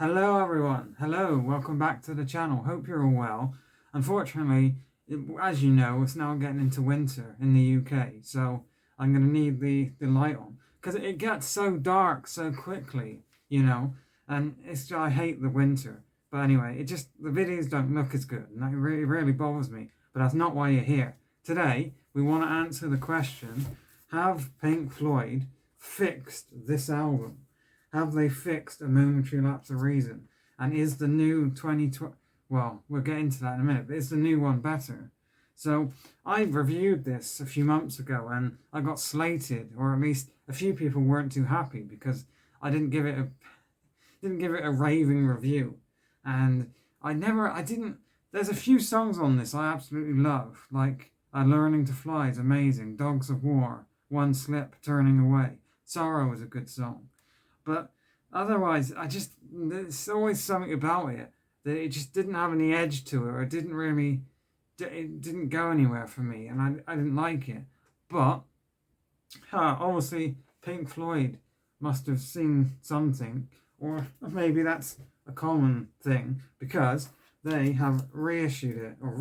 Hello everyone, hello, welcome back to the channel, hope you're all well. Unfortunately, as you know, it's now getting into winter in the UK, so I'm going to need the light on. Because it gets so dark so quickly, and I hate the winter. But anyway, the videos don't look as good, and that really bothers me. But that's not why you're here. Today, we want to answer the question, have Pink Floyd fixed this album? Have they fixed a momentary lapse of reason? And is the new 2020... Well, we'll get into that in a minute, but is the new one better? So, I reviewed this a few months ago and I got slated, or at least a few people weren't too happy because I didn't give it a raving review. And there's a few songs on this I absolutely love, like Learning to Fly is amazing, Dogs of War, One Slip, Turning Away. Sorrow is a good song. But otherwise, there's always something about it that it just didn't have any edge to it, or it didn't go anywhere for me, and I didn't like it. But, obviously, Pink Floyd must have seen something, or maybe that's a common thing, because they have reissued it, or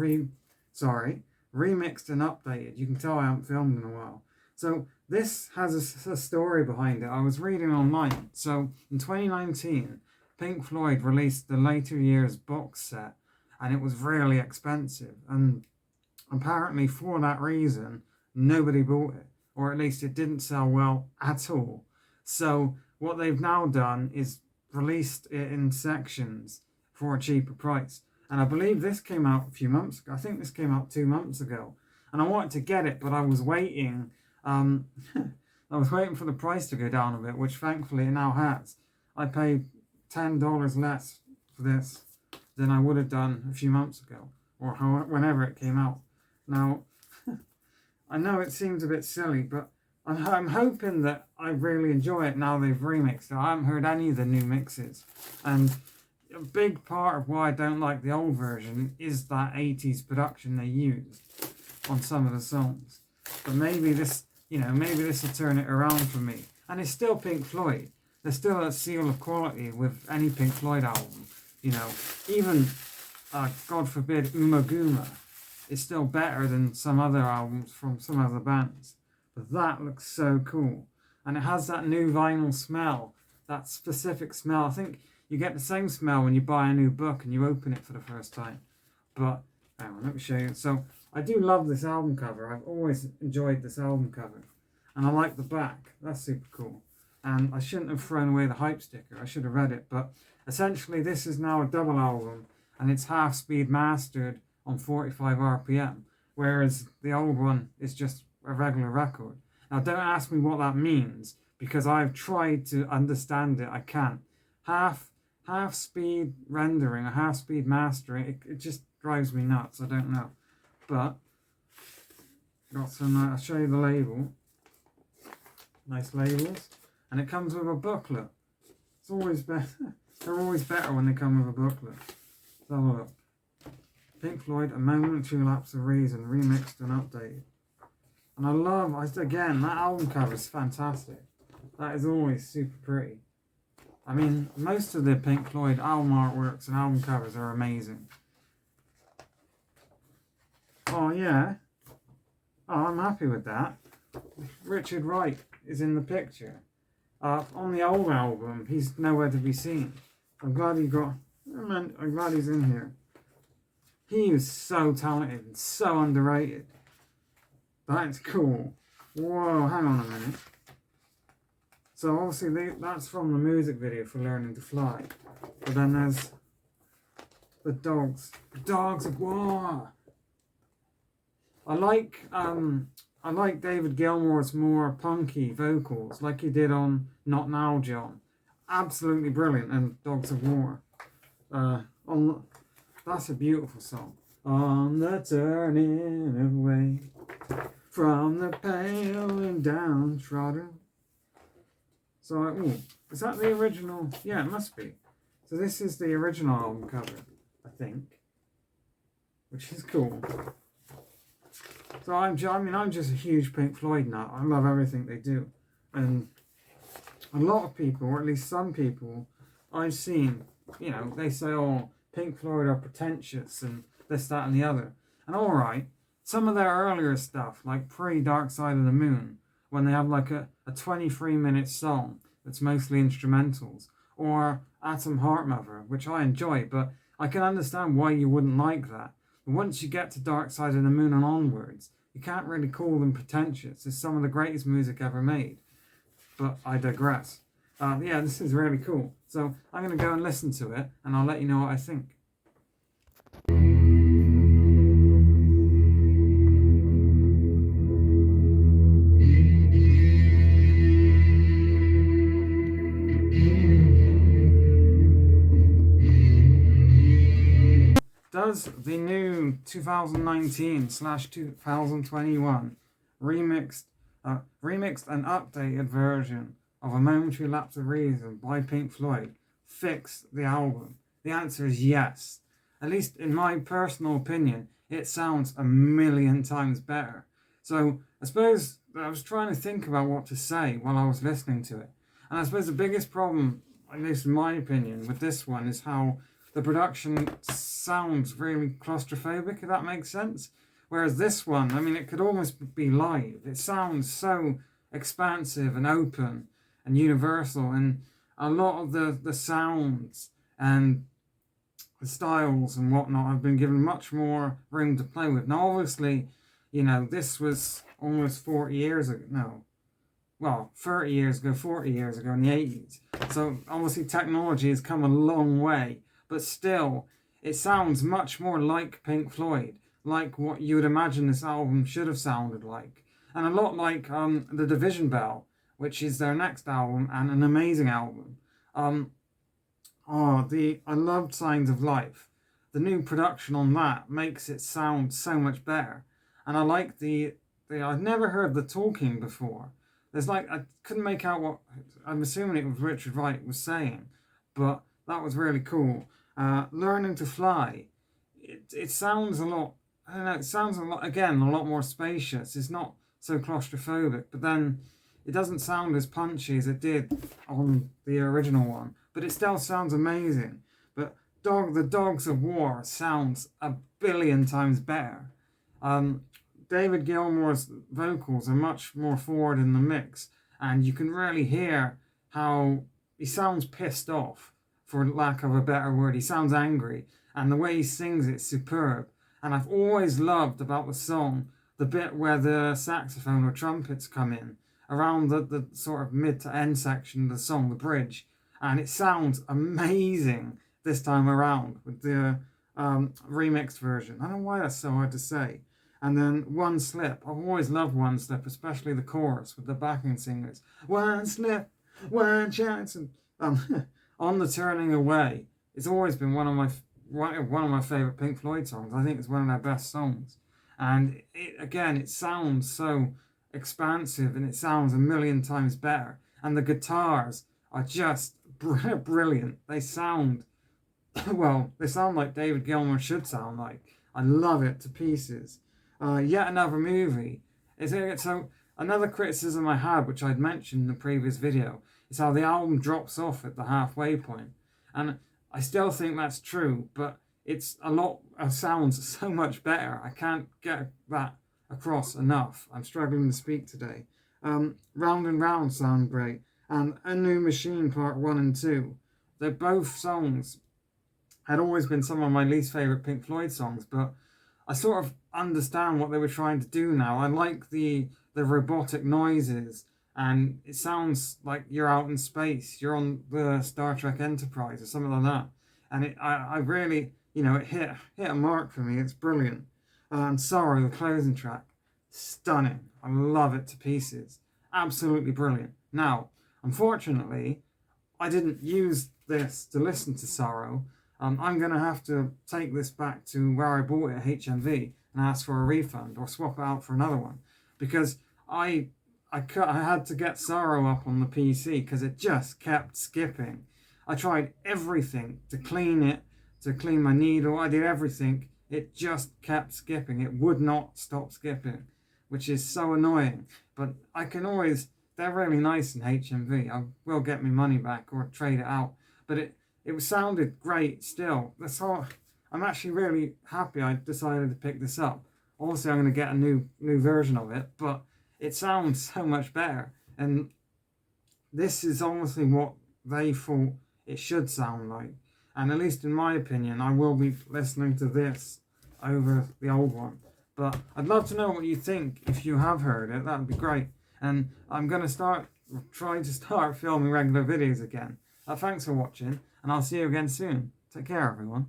remixed and updated. You can tell I haven't filmed in a while. So this has a story behind it. I was reading online. So in 2019, Pink Floyd released the later years box set, and it was really expensive. And apparently for that reason, nobody bought it, or at least it didn't sell well at all. So what they've now done is released it in sections for a cheaper price. And I believe this came out a few months ago. I think this came out 2 months ago. And I wanted to get it, but I was waiting. I was waiting for the price to go down a bit, which thankfully it now has. I paid $10 less for this than I would have done a few months ago, or whenever it came out. Now, I know it seems a bit silly, but I'm hoping that I really enjoy it now they've remixed it. I haven't heard any of the new mixes, and a big part of why I don't like the old version is that 80s production they used on some of the songs. But maybe this will turn it around for me. And it's still Pink Floyd. There's still a seal of quality with any Pink Floyd album. Even, God forbid, Uma Guma is still better than some other albums from some other bands. But that looks so cool. And it has that new vinyl smell, that specific smell. I think you get the same smell when you buy a new book and you open it for the first time. But, hang on, let me show you. So, I do love this album cover. I've always enjoyed this album cover. And I like the back. That's super cool. And I shouldn't have thrown away the hype sticker. I should have read it. But essentially this is now a double album. And it's half speed mastered on 45 RPM. Whereas the old one is just a regular record. Now don't ask me what that means, because I've tried to understand it. I can't. Half speed rendering, a half speed mastering, it just drives me nuts. I don't know. But got some. I'll show you the label. Nice labels, and it comes with a booklet. It's always better. They're always better when they come with a booklet. Let's have a look. Pink Floyd, A Momentary Lapse of Reason, remixed and updated. And I love, again, that album cover is fantastic. That is always super pretty. I mean, most of the Pink Floyd album artworks and album covers are amazing. Oh, yeah. Oh, I'm happy with that. Richard Wright is in the picture. On the old album, he's nowhere to be seen. I'm glad he's in here. He is so talented and so underrated. That's cool. Whoa, hang on a minute. So obviously that's from the music video for Learning to Fly. But then there's the dogs. Dogs of War. I like David Gilmour's more punky vocals, like he did on Not Now, John. Absolutely brilliant, and Dogs of War. That's a beautiful song. On the turning away from the pale and downtrodden. So, is that the original? Yeah, it must be. So this is the original album cover, I think, which is cool. So I'm just a huge Pink Floyd nut. I love everything they do, and a lot of people, or at least some people I've seen, they say, oh, Pink Floyd are pretentious and this, that, and the other. And all right, some of their earlier stuff, like pre-Dark Side of the Moon, when they have like a 23-minute song that's mostly instrumentals, or Atom Heart Mother, which I enjoy, but I can understand why you wouldn't like that. But once you get to Dark Side of the Moon and onwards, you can't really call them pretentious. It's some of the greatest music ever made. But I digress. Yeah, this is really cool. So I'm going to go and listen to it, and I'll let you know what I think. Does the new 2019/2021 remixed and updated version of A Momentary Lapse of Reason by Pink Floyd fix the album? The answer is yes. At least in my personal opinion, it sounds a million times better. So I suppose I was trying to think about what to say while I was listening to it. And I suppose the biggest problem, at least in my opinion, with this one is how the production sounds really claustrophobic, if that makes sense. Whereas this one, I mean, it could almost be live. It sounds so expansive and open and universal, and a lot of the sounds and the styles and whatnot have been given much more room to play with. Now, obviously, this was almost 40 years ago. No, well, 30 years ago, 40 years ago in the 80s. So obviously technology has come a long way, but still, it sounds much more like Pink Floyd, like what you would imagine this album should have sounded like. And a lot like The Division Bell, which is their next album, and an amazing album. I loved Signs of Life. The new production on that makes it sound so much better. And I like I've never heard the talking before. I couldn't make out what, I'm assuming it was Richard Wright was saying, but that was really cool. Learning to Fly, it sounds a lot, I don't know, it sounds a lot more spacious. It's not so claustrophobic, but then it doesn't sound as punchy as it did on the original one, but it still sounds amazing. But The Dogs of War sounds a billion times better. David Gilmour's vocals are much more forward in the mix, and you can really hear how he sounds pissed off, for lack of a better word. He sounds angry, and the way he sings it's superb. And I've always loved about the song the bit where the saxophone or trumpets come in around the sort of mid to end section of the song, the bridge, and it sounds amazing this time around with the remixed version. I don't know why that's so hard to say. And then One Slip. I've always loved One Slip, especially the chorus with the backing singers. One slip, one chance, and On the Turning Away. It's always been one of my favorite Pink Floyd songs. I think it's one of their best songs. And it sounds so expansive, and it sounds a million times better. And the guitars are just brilliant. They sound, they sound like David Gilmour should sound like. I love it to pieces. Yet Another Movie. So another criticism I had, which I'd mentioned in the previous video, is how the album drops off at the halfway point. And I still think that's true, but it sounds so much better. I can't get that across enough. I'm struggling to speak today. Round and Round sound great. And A New Machine Part 1 and 2. They're both songs had always been some of my least favourite Pink Floyd songs, but I sort of understand what they were trying to do now. I like the robotic noises, and it sounds like you're out in space. You're on the Star Trek Enterprise or something like that. And I really, it hit a mark for me. It's brilliant. And Sorrow, the closing track, stunning. I love it to pieces. Absolutely brilliant. Now, unfortunately, I didn't use this to listen to Sorrow. I'm going to have to take this back to where I bought it at HMV and ask for a refund or swap it out for another one, because I had to get Sorrow up on the PC because it just kept skipping. I tried everything to clean it, to clean my needle. I did everything. It just kept skipping. It would not stop skipping, which is so annoying. But they're really nice in HMV. I will get my money back or trade it out. But it sounded great still. That's all. I'm actually really happy I decided to pick this up. Obviously, I'm going to get a new version of it, but it sounds so much better. And this is honestly what they thought it should sound like. And at least in my opinion, I will be listening to this over the old one. But I'd love to know what you think if you have heard it. That would be great. And I'm going to try to start filming regular videos again. Thanks for watching, and I'll see you again soon. Take care, everyone.